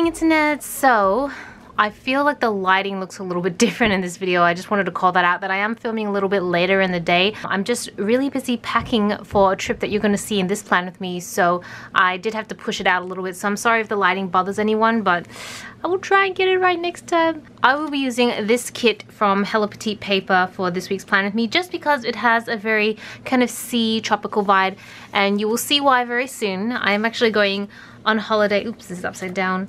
internet. So I feel like the lighting looks a little bit different in this video. I just wanted to call that out, that I am filming a little bit later in the day. I'm just really busy packing for a trip that you're going to see in this plan with me, so I did have to push it out a little bit. So I'm sorry if the lighting bothers anyone, but I will try and get it right next time. I will be using this kit from Hello Petite paper for this week's plan with me, just because it has a very kind of sea tropical vibe, and you will see why very soon. I am actually going on holiday. Oops, this is upside down.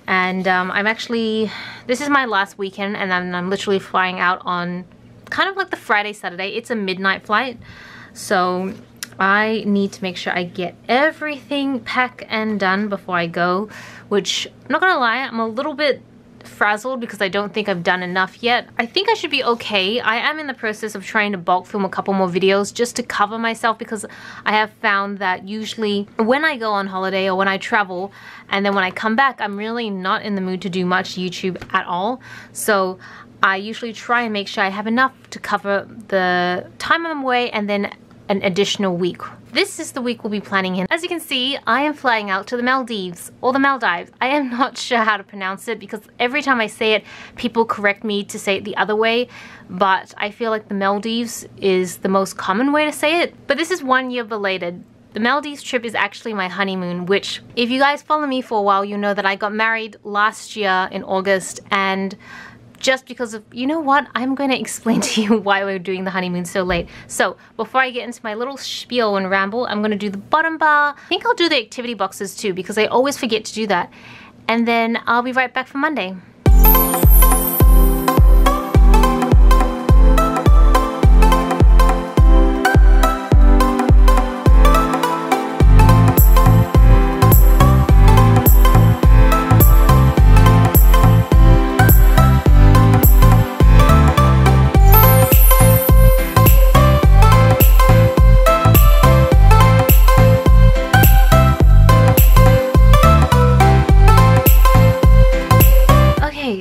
And this is my last weekend, and then I'm literally flying out on kind of like the Friday, Saturday. It's a midnight flight, so I need to make sure I get everything packed and done before I go, which, I'm not gonna lie, I'm a little bit frazzled because I don't think I've done enough yet. I think I should be okay. I am in the process of trying to bulk film a couple more videos just to cover myself, because I have found that usually when I go on holiday or when I travel and then when I come back, I'm really not in the mood to do much YouTube at all. So I usually try and make sure I have enough to cover the time I'm away and then an additional week. This is the week we'll be planning in. As you can see, I am flying out to the Maldives, or the Maldives. I am not sure how to pronounce it because every time I say it, people correct me to say it the other way, but I feel like the Maldives is the most common way to say it. But this is 1 year belated. The Maldives trip is actually my honeymoon, which, if you guys follow me for a while, you know that I got married last year in August, and just because of, you know what, I'm going to explain to you why we're doing the honeymoon so late. So before I get into my little spiel and ramble, I'm going to do the bottom bar. I think I'll do the activity boxes too, because I always forget to do that. And then I'll be right back for Monday.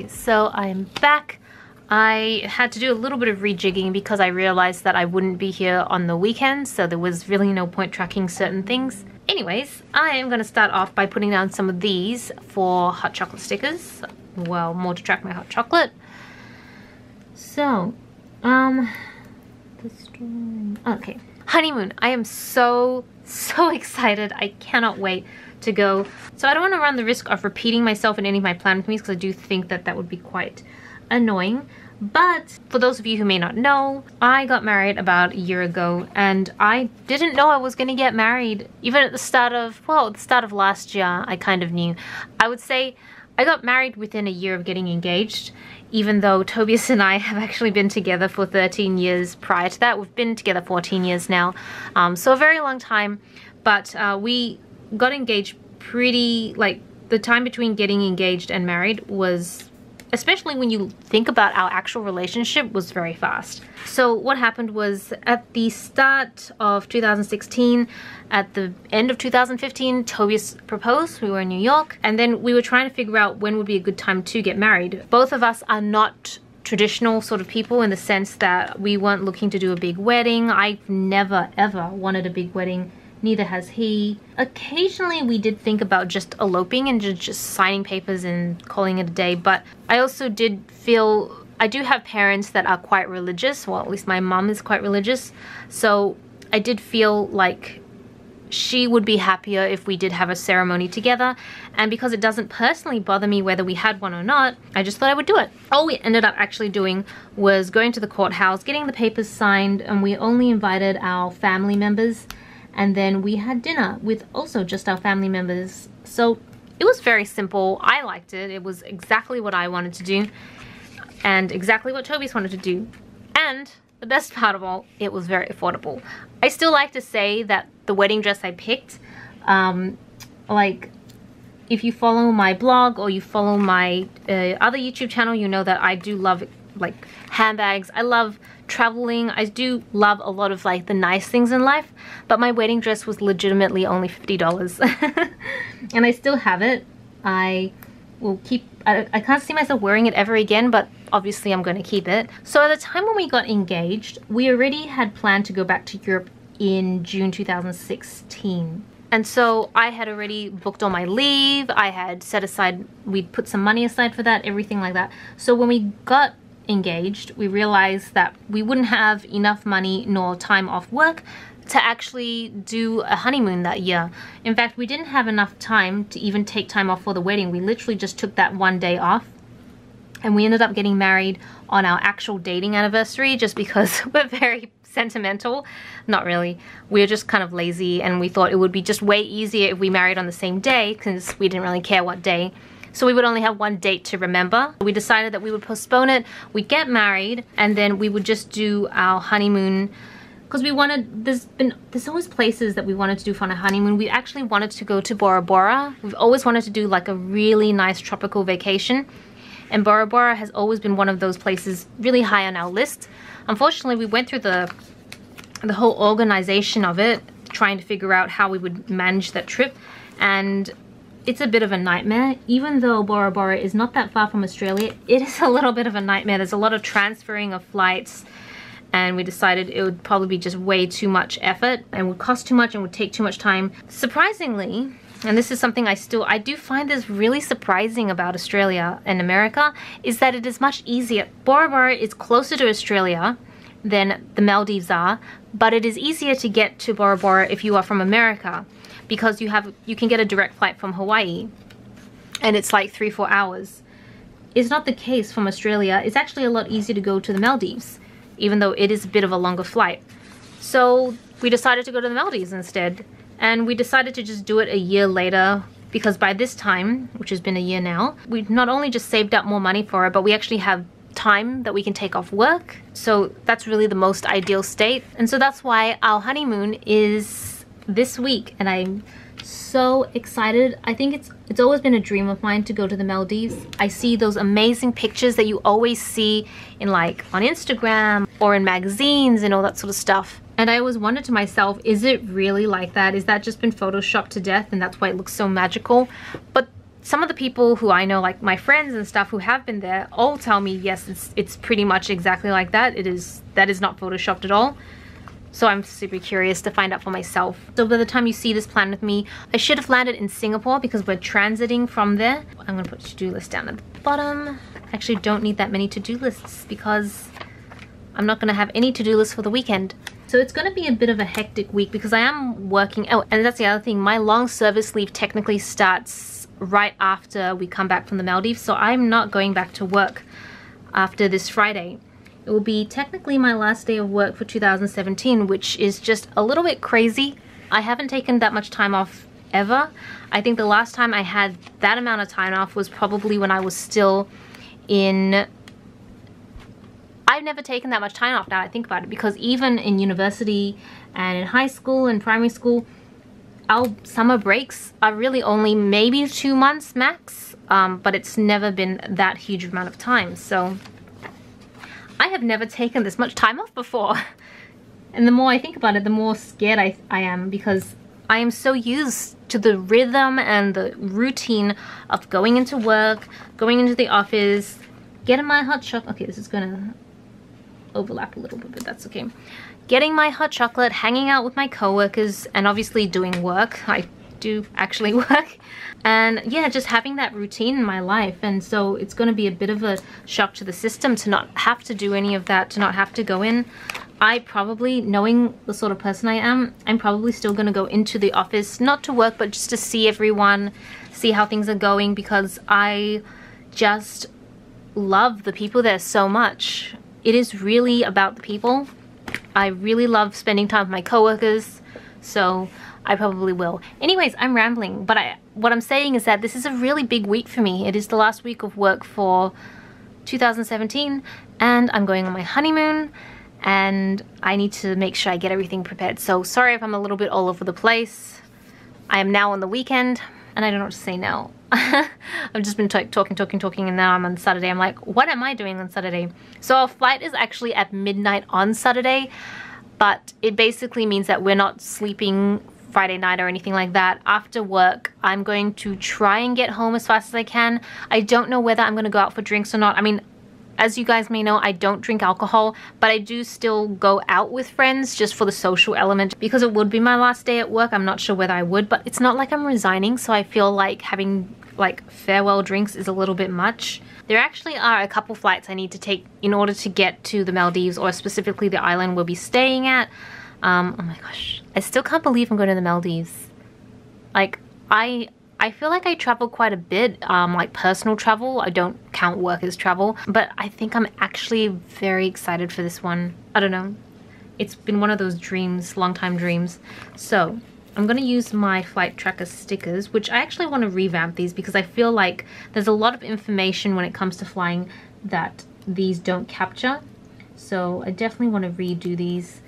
So I'm back. I had to do a little bit of rejigging because I realized that I wouldn't be here on the weekend, so there was really no point tracking certain things. Anyways, I am going to start off by putting down some of these for hot chocolate stickers. Well, more to track my hot chocolate. So, okay. Honeymoon. I am so excited. I cannot wait to go. So I don't want to run the risk of repeating myself in any of my plan with me, because I do think that that would be quite annoying. But for those of you who may not know, I got married about a year ago, and I didn't know I was going to get married. Even at the start of, well, at the start of last year, I kind of knew. I would say I got married within a year of getting engaged, even though Tobias and I have actually been together for 13 years prior to that. We've been together 14 years now, so a very long time. But we got engaged pretty, like, the time between getting engaged and married was, especially when you think about our actual relationship, was very fast. So what happened was, at the start of 2016, at the end of 2015, Tobias proposed. We were in New York, and then we were trying to figure out when would be a good time to get married. Both of us are not traditional sort of people, in the sense that we weren't looking to do a big wedding. I've never ever wanted a big wedding. Neither has he. Occasionally we did think about just eloping and just signing papers and calling it a day, but I also did feel, I do have parents that are quite religious, well, at least my mom is quite religious, so I did feel like she would be happier if we did have a ceremony together, and because it doesn't personally bother me whether we had one or not, I just thought I would do it. All we ended up actually doing was going to the courthouse, getting the papers signed, and we only invited our family members. And then we had dinner with also just our family members. So it was very simple. I liked it. It was exactly what I wanted to do, and exactly what Tobias wanted to do. And the best part of all, it was very affordable. I still like to say that the wedding dress I picked, like, if you follow my blog or you follow my other YouTube channel, you know that I do love, like, handbags. I love traveling. I do love a lot of, like, the nice things in life, but my wedding dress was legitimately only $50. And I still have it. I will keep, I can't see myself wearing it ever again, but obviously I'm going to keep it. So at the time when we got engaged, we already had planned to go back to Europe in June 2016. And so I had already booked all my leave. I had set aside, we'd put some money aside for that, everything like that. So when we got engaged, we realized that we wouldn't have enough money nor time off work to actually do a honeymoon that year. In fact, we didn't have enough time to even take time off for the wedding. We literally just took that one day off. And we ended up getting married on our actual dating anniversary just because we're very sentimental. Not really. We're just kind of lazy, and we thought it would be just way easier if we married on the same day because we didn't really care what day. So we would only have one date to remember. We decided that we would postpone it. We'd get married, and then we would just do our honeymoon because we wanted, there's always places that we wanted to do for a honeymoon. We actually wanted to go to Bora Bora. We've always wanted to do like a really nice tropical vacation. And Bora Bora has always been one of those places really high on our list. Unfortunately, we went through the whole organization of it, trying to figure out how we would manage that trip. And it's a bit of a nightmare. Even though Bora Bora is not that far from Australia, it is a little bit of a nightmare. There's a lot of transferring of flights. And we decided it would probably be just way too much effort and would cost too much and would take too much time. Surprisingly, and this is something I do find this really surprising about Australia and America, is that it is much easier. Bora Bora is closer to Australia than the Maldives are, but it is easier to get to Bora Bora if you are from America because you can get a direct flight from Hawaii and it's like 3-4 hours. It's not the case from Australia. It's actually a lot easier to go to the Maldives, even though it is a bit of a longer flight. So we decided to go to the Maldives instead. And we decided to just do it a year later because by this time, which has been a year now, we've not only just saved up more money for it, but we actually have time that we can take off work. So that's really the most ideal state. And so that's why our honeymoon is this week. And I'm so excited. I think it's always been a dream of mine to go to the Maldives. I see those amazing pictures that you always see in like on Instagram or in magazines and all that sort of stuff. And I always wondered to myself, is it really like that? Is that just been photoshopped to death and that's why it looks so magical? But some of the people who I know, like my friends and stuff who have been there, all tell me, yes, it's pretty much exactly like that. That is not photoshopped at all. So I'm super curious to find out for myself. So by the time you see this plan with me, I should have landed in Singapore because we're transiting from there. I'm gonna put to-do list down at the bottom. I actually don't need that many to-do lists because I'm not gonna have any to-do lists for the weekend. So it's gonna be a bit of a hectic week because I am working. Oh, and that's the other thing. My long service leave technically starts right after we come back from the Maldives. So I'm not going back to work after this Friday. It will be technically my last day of work for 2017, which is just a little bit crazy. I haven't taken that much time off ever. I think the last time I had that amount of time off was probably when I was still in... I've never taken that much time off now I think about it, because even in university and in high school and primary school, our summer breaks are really only maybe 2 months max, but it's never been that huge amount of time. So I have never taken this much time off before. And the more I think about it, the more scared I am, because I am so used to the rhythm and the routine of going into work, going into the office, getting my hot chocolate. Okay, this is gonna overlap a little bit, but that's okay. Getting my hot chocolate, hanging out with my coworkers, and obviously doing work. I do actually work. And yeah, just having that routine in my life. And so it's going to be a bit of a shock to the system to not have to do any of that, to not have to go in. I probably, knowing the sort of person I am, I'm probably still going to go into the office, not to work, but just to see everyone, see how things are going, because I just love the people there so much. It is really about the people. I really love spending time with my coworkers, so I probably will. Anyways, I'm rambling, but what I'm saying is that this is a really big week for me. It is the last week of work for 2017, and I'm going on my honeymoon, and I need to make sure I get everything prepared. So sorry if I'm a little bit all over the place. I am now on the weekend, and I don't know what to say now. I've just been talking, and now I'm on Saturday. I'm like, what am I doing on Saturday? So our flight is actually at midnight on Saturday, but it basically means that we're not sleeping Friday night or anything like that. After work, I'm going to try and get home as fast as I can. I don't know whether I'm going to go out for drinks or not. I mean, As you guys may know, I don't drink alcohol, but I do still go out with friends just for the social element. Because it would be my last day at work, I'm not sure whether I would, but it's not like I'm resigning, so I feel like having like farewell drinks is a little bit much. There actually are a couple flights I need to take in order to get to the Maldives, or specifically the island we'll be staying at. Oh my gosh, I still can't believe I'm going to the Maldives. Like, I feel like I travel quite a bit, like personal travel. I don't count work as travel, but I think I'm actually very excited for this one. I don't know. It's been one of those dreams, long time dreams. So I'm going to use my flight tracker stickers, which I actually want to revamp these because I feel like there's a lot of information when it comes to flying that these don't capture. So I definitely want to redo these.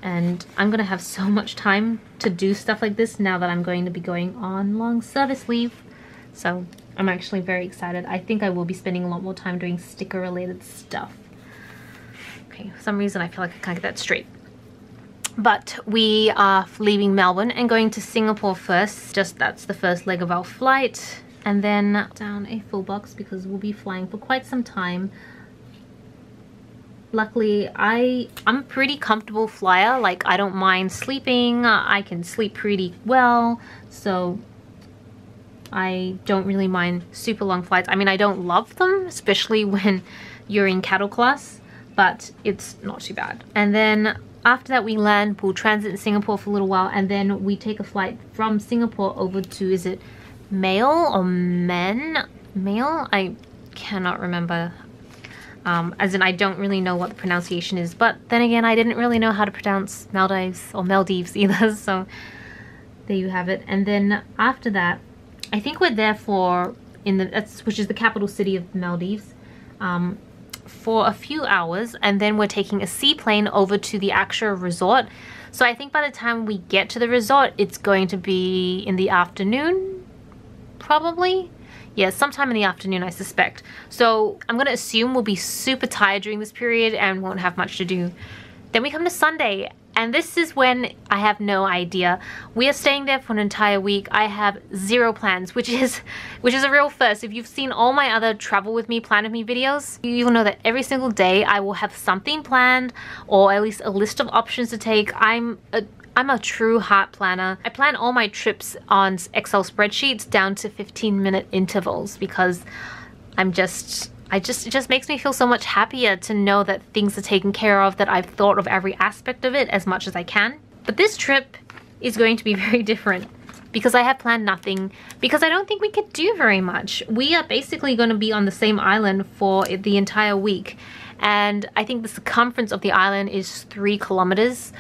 And I'm going to have so much time to do stuff like this now that I'm going to be going on long service leave. So I'm actually very excited. I think I will be spending a lot more time doing sticker related stuff. Okay, for some reason I feel like I can't get that straight. But we are leaving Melbourne and going to Singapore first. Just that's the first leg of our flight. And then down a full box because we'll be flying for quite some time. Luckily, I'm a pretty comfortable flyer. Like, I don't mind sleeping. I can sleep pretty well. So I don't really mind super long flights. I mean, I don't love them, especially when you're in cattle class, but it's not too bad. And then after that we land, we'll transit in Singapore for a little while, and then we take a flight from Singapore over to, is it Mail or Men? Mail? I cannot remember. As in, I don't really know what the pronunciation is, but then again, I didn't really know how to pronounce Maldives or Maldives either, so there you have it. And then after that, I think we're there for, which is the capital city of Maldives, for a few hours, and then we're taking a seaplane over to the actual resort. So I think by the time we get to the resort, it's going to be in the afternoon, probably. Yeah, sometime in the afternoon, I suspect. So I'm going to assume we'll be super tired during this period and won't have much to do. Then we come to Sunday, and this is when I have no idea. We are staying there for an entire week. I have zero plans, which is a real first. If you've seen all my other travel with me, plan with me videos, you'll know that every single day I will have something planned, or at least a list of options to take. I'm a true heart planner. I plan all my trips on Excel spreadsheets down to 15-minute intervals because it just makes me feel so much happier to know that things are taken care of, that I've thought of every aspect of it as much as I can. But this trip is going to be very different because I have planned nothing, because I don't think we could do very much. We are basically going to be on the same island for the entire week, and I think the circumference of the island is 3 kilometers.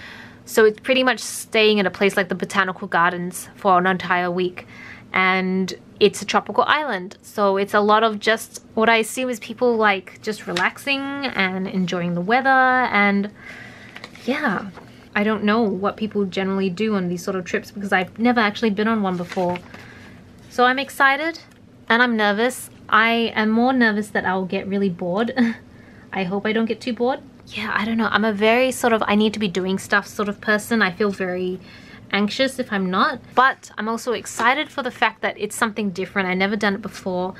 So it's pretty much staying at a place like the Botanical Gardens for an entire week. And it's a tropical island. So it's a lot of just what I assume is people like just relaxing and enjoying the weather. And yeah, I don't know what people generally do on these sort of trips because I've never actually been on one before. So I'm excited and I'm nervous. I am more nervous that I'll get really bored. I hope I don't get too bored. Yeah, I don't know. I'm a very sort of I need to be doing stuff sort of person. I feel very anxious if I'm not. But I'm also excited for the fact that it's something different. I've never done it before.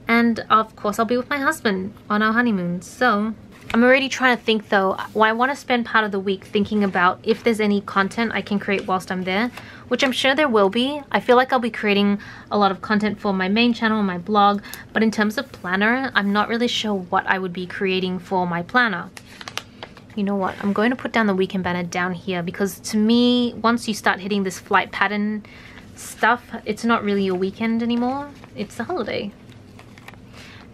And of course, I'll be with my husband on our honeymoon. So I'm already trying to think though. Well, I want to spend part of the week thinking about if there's any content I can create whilst I'm there, which I'm sure there will be. I feel like I'll be creating a lot of content for my main channel and my blog. But in terms of planner, I'm not really sure what I would be creating for my planner. You know what, I'm going to put down the weekend banner down here because to me, once you start hitting this flight pattern stuff, it's not really a weekend anymore, it's a holiday.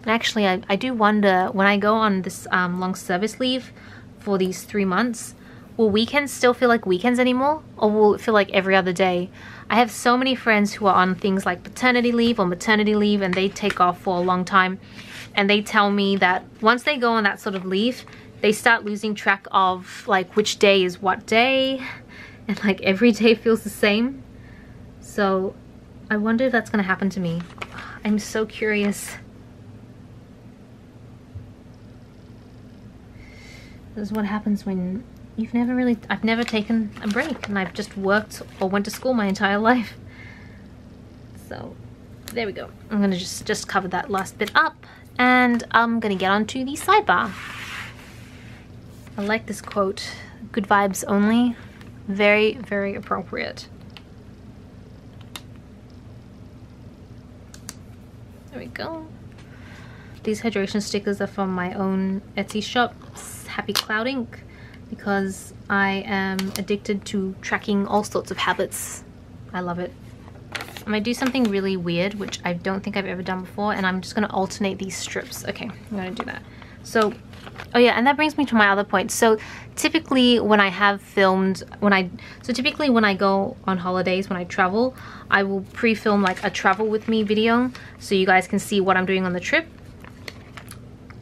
And actually, I do wonder, when I go on this long service leave for these 3 months, will weekends still feel like weekends anymore? Or will it feel like every other day? I have so many friends who are on things like paternity leave or maternity leave, and they take off for a long time. And they tell me that once they go on that sort of leave, they start losing track of like which day is what day, and like every day feels the same. So I wonder if that's gonna happen to me. I'm so curious. This is what happens when I've never taken a break and I've just worked or went to school my entire life. So there we go. I'm gonna just cover that last bit up. And I'm gonna get onto the sidebar. I like this quote, good vibes only. Very, very appropriate. There we go. These hydration stickers are from my own Etsy shop, Happy Clouding, because I am addicted to tracking all sorts of habits. I love it. I'm gonna do something really weird, which I don't think I've ever done before, and I'm just gonna alternate these strips. Okay, I'm gonna do that. So, oh yeah, and that brings me to my other point. So typically when I have filmed, typically when I go on holidays, when I travel, I will pre-film like a travel with me video so you guys can see what I'm doing on the trip.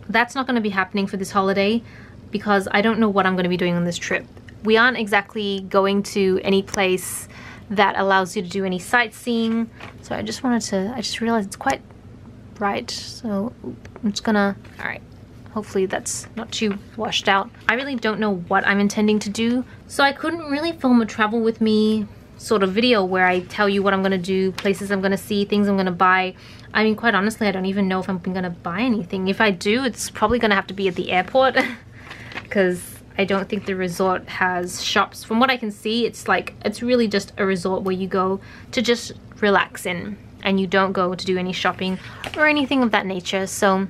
That's not gonna be happening for this holiday because I don't know what I'm gonna be doing on this trip. We aren't exactly going to any place that allows you to do any sightseeing. So I just realized it's quite bright. So I'm just gonna, all right. Hopefully that's not too washed out. I really don't know what I'm intending to do. So I couldn't really film a travel with me sort of video where I tell you what I'm gonna do, places I'm gonna see, things I'm gonna buy. I mean, quite honestly, I don't even know if I'm gonna buy anything. If I do, it's probably gonna have to be at the airport because I don't think the resort has shops. From what I can see, it's really just a resort where you go to just relax in and you don't go to do any shopping or anything of that nature. So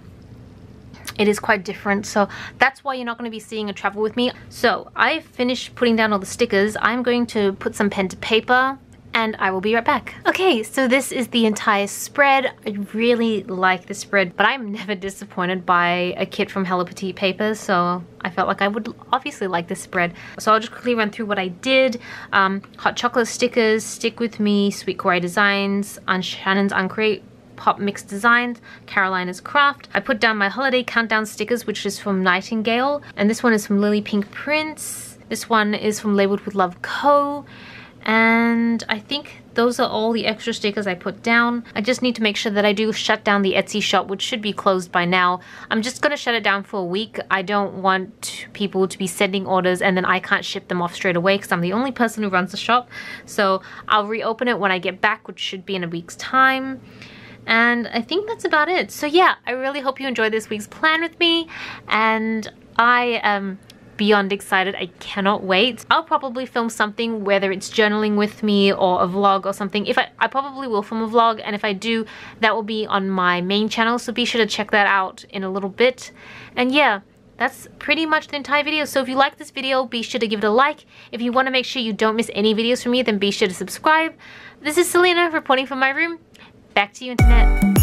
it is quite different, so that's why you're not going to be seeing a travel with me. So I've finished putting down all the stickers. I'm going to put some pen to paper and I will be right back. Okay, so this is the entire spread. I really like this spread, but I'm never disappointed by a kit from Hello Petite paper, so I felt like I would obviously like this spread. So I'll just quickly run through what I did. Hot chocolate stickers, Stick With Me, Sweet Kawaii Designs, Shannon's Uncreate, Pop Mix Designs, Carolina's Craft. I put down my holiday countdown stickers, which is from Nightingale, and this one is from Lily Pink Prince. This one is from Labeled With Love Co. And I think those are all the extra stickers I put down. I just need to make sure that I do shut down the Etsy shop, which should be closed by now. I'm just gonna shut it down for a week. I don't want people to be sending orders and then I can't ship them off straight away because I'm the only person who runs the shop. So I'll reopen it when I get back, which should be in a week's time. And I think that's about it. So yeah, I really hope you enjoyed this week's plan with me, and I am beyond excited. I cannot wait. I'll probably film something, whether it's journaling with me or a vlog or something. If I probably will film a vlog, and if I do, that will be on my main channel, so be sure to check that out in a little bit. And yeah, that's pretty much the entire video. So if you like this video, be sure to give it a like. If you want to make sure you don't miss any videos from me, then be sure to subscribe. This is Celina reporting from my room. Back to you, internet.